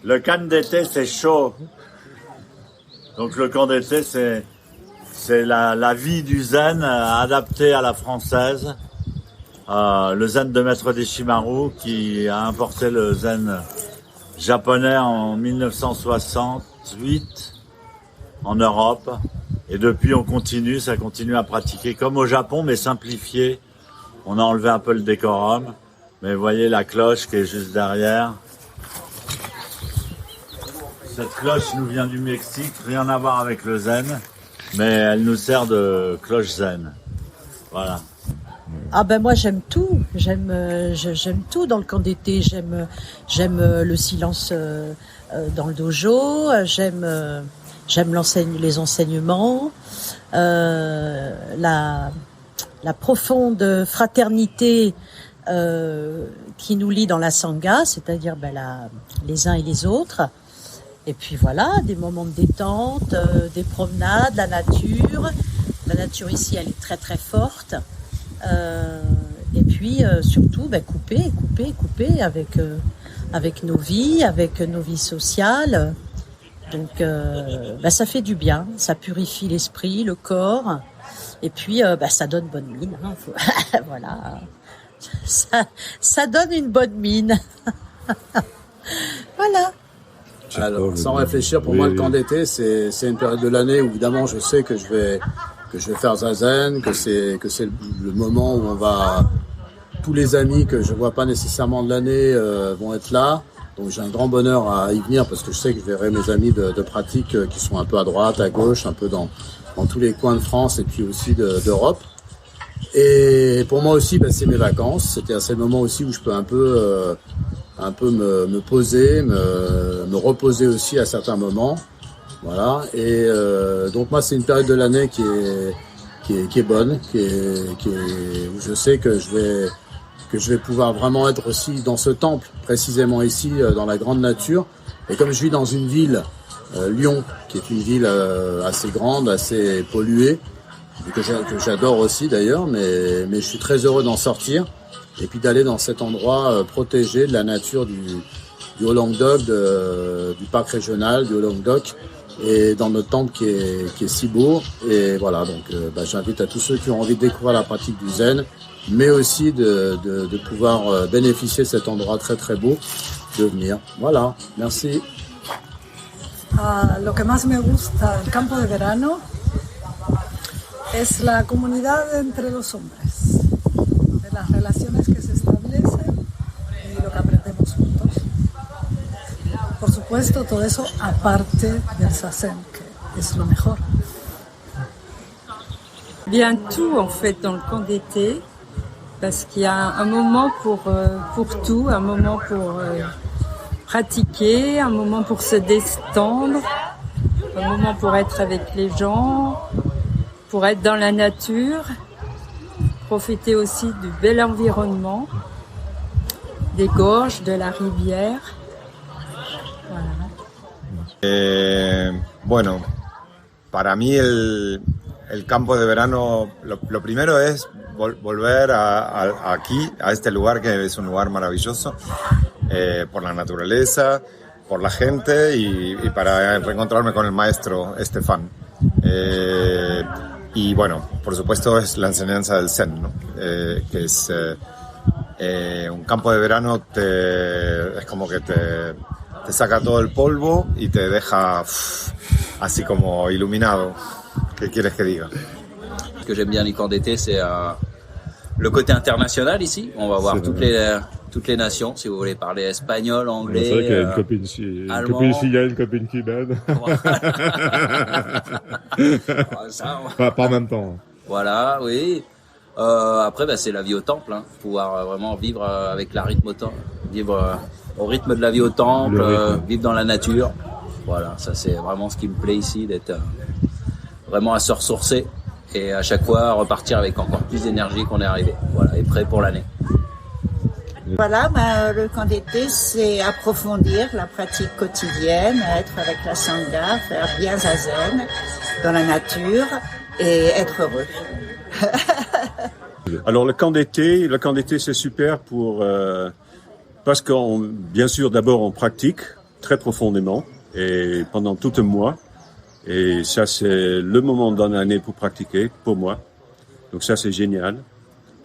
Le camp d'été, c'est chaud. Donc le camp d'été, c'est la vie du zen adaptée à la française. Le zen de Maître Deshimaru qui a importé le zen japonais en 1968 en Europe. Et depuis, ça continue à pratiquer comme au Japon, mais simplifié. On a enlevé un peu le décorum. Mais vous voyez la cloche qui est juste derrière. Cette cloche nous vient du Mexique, rien à voir avec le zen, mais elle nous sert de cloche zen. Voilà. Ah ben moi j'aime tout, j'aime tout dans le camp d'été. J'aime le silence dans le dojo, j'aime les enseignements, la profonde fraternité qui nous lie dans la sangha, c'est-à-dire les uns et les autres. Et puis voilà, des moments de détente, des promenades, la nature. La nature ici, elle est très très forte. Et puis surtout, couper avec nos vies sociales. Donc ça fait du bien, ça purifie l'esprit, le corps. Et puis ça donne bonne mine. Hein, voilà, ça donne une bonne mine. Voilà. Alors, sans réfléchir, pour moi, le camp d'été, c'est une période de l'année où, évidemment, je sais que je vais faire zazen, que c'est le moment où tous les amis que je vois pas nécessairement de l'année vont être là. Donc, j'ai un grand bonheur à y venir parce que je sais que je verrai mes amis de pratique qui sont un peu à droite, à gauche, un peu dans tous les coins de France et puis aussi d'Europe. Et pour moi aussi, c'est mes vacances. C'est le moment aussi où je peux un peu me poser, me reposer aussi à certains moments. Voilà. Et donc moi, c'est une période de l'année qui est bonne, où je sais que je vais pouvoir vraiment être aussi dans ce temple, précisément ici, dans la grande nature. Et comme je vis dans une ville, Lyon, qui est une ville assez grande, assez polluée, que j'adore aussi d'ailleurs, mais je suis très heureux d'en sortir. Et puis d'aller dans cet endroit protégé de la nature du Haut-Languedoc, du parc régional du Haut-Languedoc, et dans notre temple qui est si beau. Et voilà, donc j'invite à tous ceux qui ont envie de découvrir la pratique du zen, mais aussi de pouvoir bénéficier de cet endroit très très beau, de venir. Voilà, merci. Lo que más me gusta del campo de verano es la comunidad entre los hombres. Las relaciones que se establecen y lo que aprendemos juntos. Por supuesto, todo eso aparte del zazen, que es lo mejor. Bien tout en fait dans le camp d'été, parce qu'il y a un moment pour tout, un moment pour pratiquer, un moment pour se détendre, un moment pour être avec les gens, pour être dans la nature. Profiter aussi du bel environnement, des gorges, de la rivière. Voilà. Bueno, para mí el campo de verano, lo primero es volver aquí, a este lugar que es un lugar maravilloso, por la naturaleza, por la gente y para reencontrarme con el maestro Estefan. Y bueno, por supuesto es la enseñanza del Zen, ¿no? Que es un campo de verano, es como que te saca todo el polvo y te deja así como iluminado. ¿Qué quieres que diga? Ce que j'aime bien les camps d'été, c'est le côté international ici. On va voir toutes les nations, si vous voulez parler espagnol, anglais, c'est vrai qu'il y a une copine chilienne, une copine cubaine. Pas en même temps. Voilà, oui. Après, c'est la vie au temple, hein. Pouvoir vraiment vivre avec vivre au rythme de la vie au temple, vivre dans la nature. Voilà, ça c'est vraiment ce qui me plaît ici, d'être vraiment à se ressourcer et à chaque fois repartir avec encore plus d'énergie qu'on est arrivé. Voilà, et prêt pour l'année. Voilà, le camp d'été, c'est approfondir la pratique quotidienne, être avec la sangha, faire bien zazen dans la nature et être heureux. Alors le camp d'été c'est super parce bien sûr d'abord on pratique très profondément et pendant tout un mois. Et ça, c'est le moment dans l'année pour pratiquer, pour moi. Donc ça, c'est génial.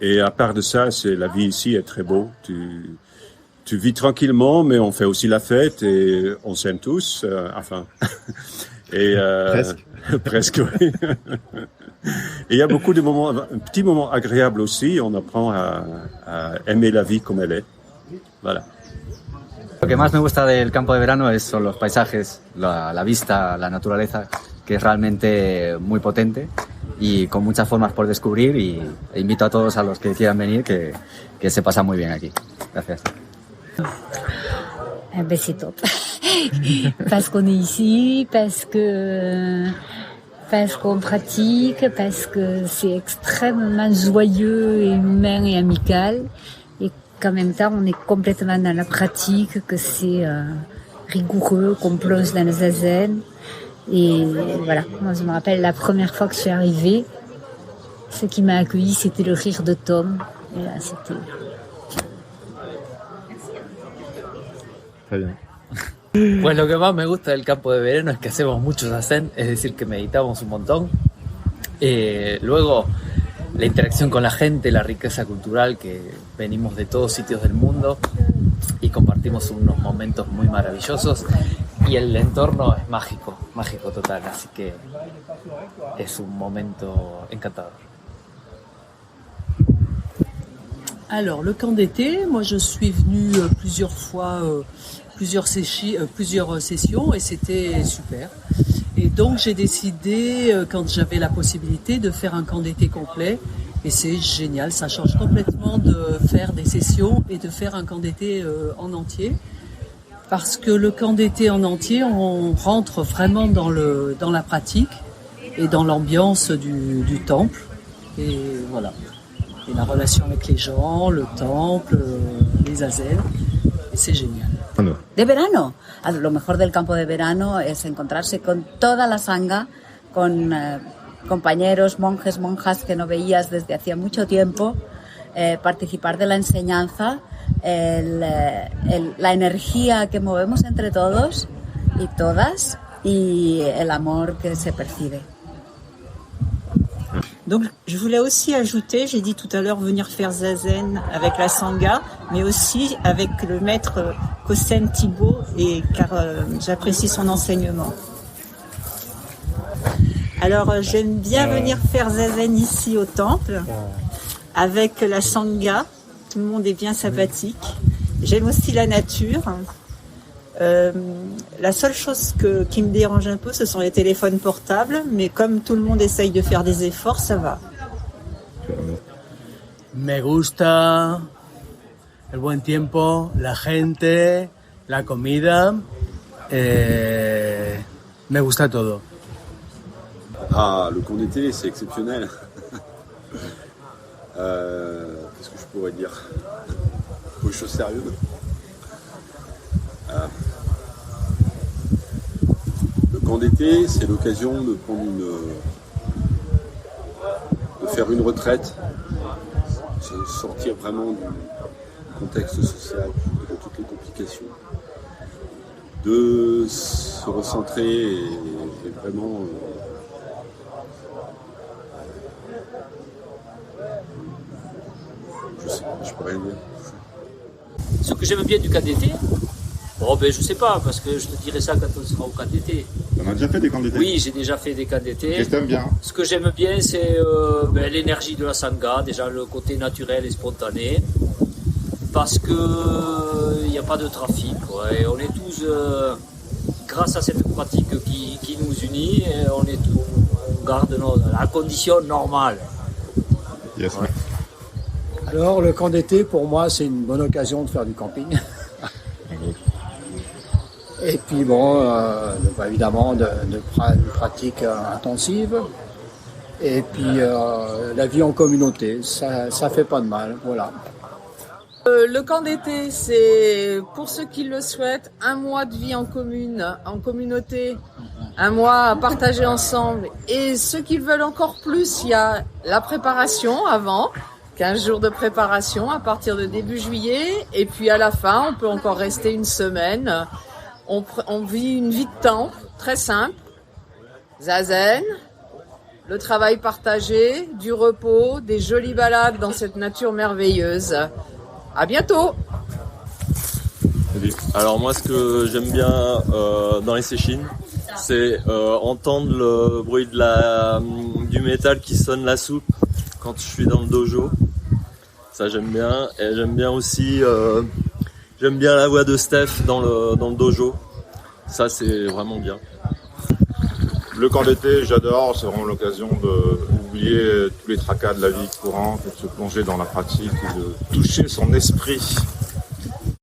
Et à part de ça, c'est la vie ici est très beau. Tu vis tranquillement, mais on fait aussi la fête et on s'aime tous. Et presque. Presque, oui. Et il y a beaucoup de moments, petits moments agréables aussi. On apprend à aimer la vie comme elle est. Voilà. Lo que más me gusta del campo de verano son los paisajes, la vista, la naturaleza, que es realmente muy potente y con muchas formas por descubrir e invito a todos a los que quieran venir que se pasa muy bien aquí. Gracias. Un besito. Parce qu'on est ici, parce qu'on pratique, parce que c'est extrêmement joyeux et humain et amical. Et qu'en même temps, on est complètement dans la pratique, que c'est rigoureux, qu'on plonge dans le zazen. Et voilà, moi je me rappelle la première fois que je suis arrivée, ce qui m'a accueilli, c'était le rire de Tom. Et là, c'était... Très bien. Pues lo que más me gusta del campo de verano es que hacemos mucho zazen, es decir, que meditamos un montón. Luego, la interacción con la gente, la riqueza cultural, que venimos de todos sitios del mundo y compartimos unos momentos muy maravillosos. Y el entorno es mágico, mágico total, así que es un momento encantador. Alors, le camp d'été, moi je suis venue plusieurs fois, plusieurs sessions et c'était super. Et donc j'ai décidé, quand j'avais la possibilité, de faire un camp d'été complet. Et c'est génial, ça change complètement de faire des sessions et de faire un camp d'été en entier. Parce que le camp d'été en entier, on rentre vraiment dans la pratique et dans l'ambiance du temple. Et voilà. Et la relation avec les gens, le temple, les zazen. Et c'est génial. De verano. Lo mejor del campo de verano es encontrarse con toda la sangha, con compañeros, monjes, monjas que no veías desde hacía mucho tiempo, participar de la enseñanza, la energía que movemos entre todos y todas y el amor que se percibe. Donc je voulais aussi ajouter, j'ai dit tout à l'heure venir faire zazen avec la sangha, mais aussi avec le maître Kosen Thibaut, car j'apprécie son enseignement. Alors j'aime bien venir faire zazen ici au temple avec la sangha, tout le monde est bien sympathique. J'aime aussi la nature. La seule chose qui me dérange un peu, ce sont les téléphones portables, mais comme tout le monde essaye de faire des efforts, ça va. Me gusta el buen tiempo, la gente, la comida, me gusta todo. Ah, le camp d'été, c'est exceptionnel. Qu'est-ce que je pourrais dire? Aux choses sérieuses. Le camp d'été, c'est l'occasion de faire une retraite, sortir vraiment du contexte social, de toutes les complications, de se recentrer et vraiment je peux rien dire. Ce que j'aime bien du camp d'été, je sais pas, parce que je te dirai ça quand on sera au camp d'été. On a déjà fait des camps d'été? Oui, j'ai déjà fait des camps d'été. Qu'est-ce que t'aimes bien? Ce que j'aime bien, c'est l'énergie de la sangha, déjà le côté naturel et spontané, parce que il n'y a pas de trafic, quoi, et on est tous, grâce à cette pratique qui nous unit, on garde la condition normale. Yes. Ouais. Alors, le camp d'été, pour moi, c'est une bonne occasion de faire du camping. Et puis bon, évidemment, de une pratique intensive. Et puis la vie en communauté, ça fait pas de mal, voilà. Le camp d'été, c'est pour ceux qui le souhaitent, un mois de vie en communauté, un mois à partager ensemble. Et ceux qui veulent encore plus, il y a la préparation avant, 15 jours de préparation à partir de début juillet. Et puis à la fin, on peut encore rester une semaine. On vit une vie de temple, très simple, zazen, le travail partagé, du repos, des jolies balades dans cette nature merveilleuse. À bientôt. Alors moi, ce que j'aime bien dans les séchines, c'est entendre le bruit du métal qui sonne la soupe quand je suis dans le dojo. Ça j'aime bien. Et j'aime bien aussi, j'aime bien la voix de Steph dans le dojo. Ça c'est vraiment bien. Le camp d'été, j'adore, c'est vraiment l'occasion d'oublier tous les tracas de la vie courante et de se plonger dans la pratique et de toucher son esprit